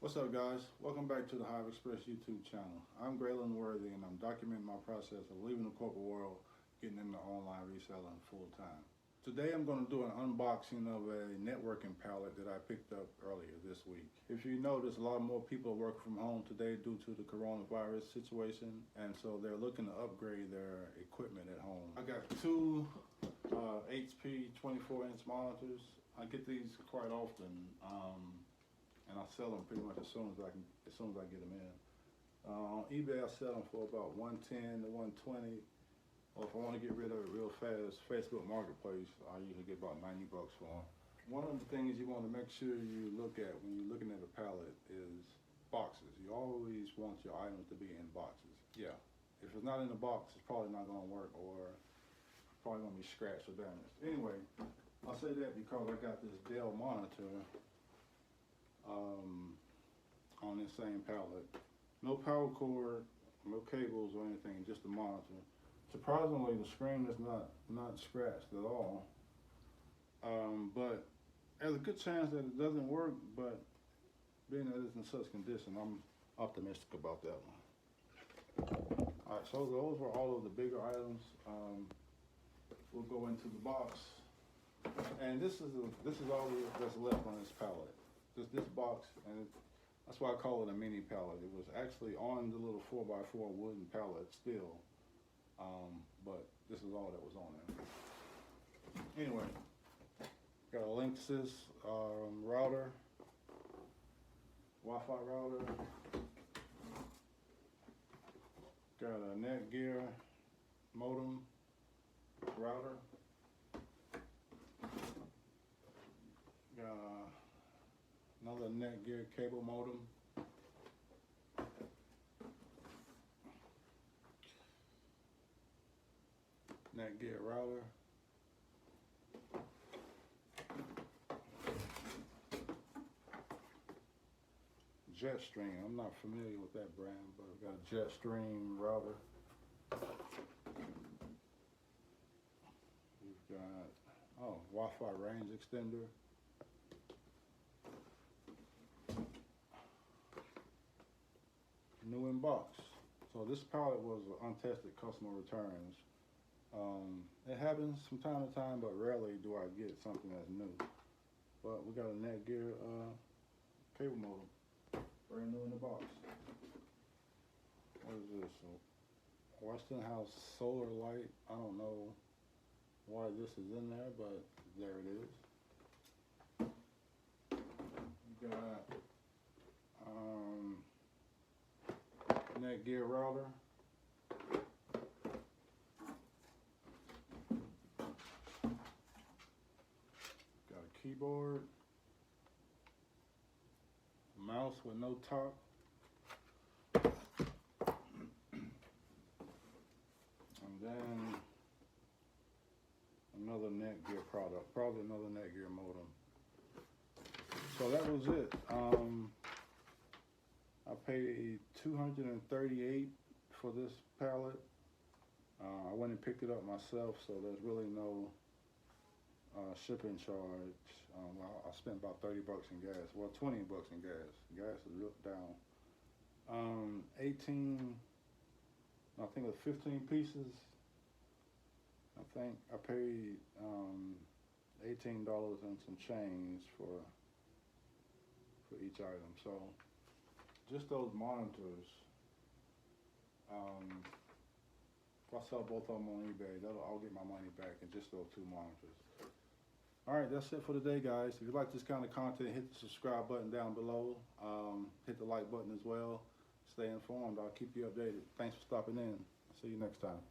What's up, guys? Welcome back to the Hive Express YouTube channel. I'm Graylin Worthy, and I'm documenting my process of leaving the corporate world, getting into online reselling full time. Today I'm going to do an unboxing of a networking pallet that I picked up earlier this week. If you notice, a lot more people are working from home today due to the coronavirus situation, and so they're looking to upgrade their equipment at home. I got two HP 24-inch monitors. I get these quite often. And I sell them pretty much as soon as I get them in. On eBay, I sell them for about $110 to $120. Or if I want to get rid of it real fast, Facebook Marketplace, I usually get about 90 bucks for them. One of the things you want to make sure you look at when you're looking at a pallet is boxes. You always want your items to be in boxes. Yeah, if it's not in the box, it's probably not going to work, or probably going to be scratched or damaged. Anyway, I'll say that because I got this Dell monitor on this same pallet. No power cord, no cables or anything, just the monitor. Surprisingly, the screen is not scratched at all. But there's a good chance that it doesn't work, but being that it's in such condition, I'm optimistic about that one. Alright, so those were all of the bigger items. We'll go into the box. And this is all that's left on this pallet. This box, and that's why I call it a mini pallet. It was actually on the little 4x4 wooden pallet still, but this is all that was on there. Anyway, got a Linksys router, Wi-Fi router, got a Netgear modem router, got another Netgear cable modem. Netgear router. Jetstream. I'm not familiar with that brand, but I've got a Jetstream router. We've got Wi-Fi range extender. New in box. So this pallet was untested customer returns. It happens from time to time, but rarely do I get something that's new. But we got a Netgear cable modem, brand new in the box. What is this? Westinghouse solar light. I don't know why this is in there, but there it is. We got Netgear router. Got a keyboard. Mouse with no top. And then another Netgear product, probably another Netgear modem. So that was it. I paid $238 for this pallet. I went and picked it up myself, so there's really no shipping charge. I spent about 30 bucks in gas. Well, 20 bucks in gas. Gas is real down. 18, I think it was 15 pieces. I think I paid $18 and some change for each item. So just those monitors, if I sell both of them on eBay, I'll get my money back in just those two monitors. Alright, that's it for today, guys. If you like this kind of content, hit the subscribe button down below. Hit the like button as well. Stay informed. I'll keep you updated. Thanks for stopping in. See you next time.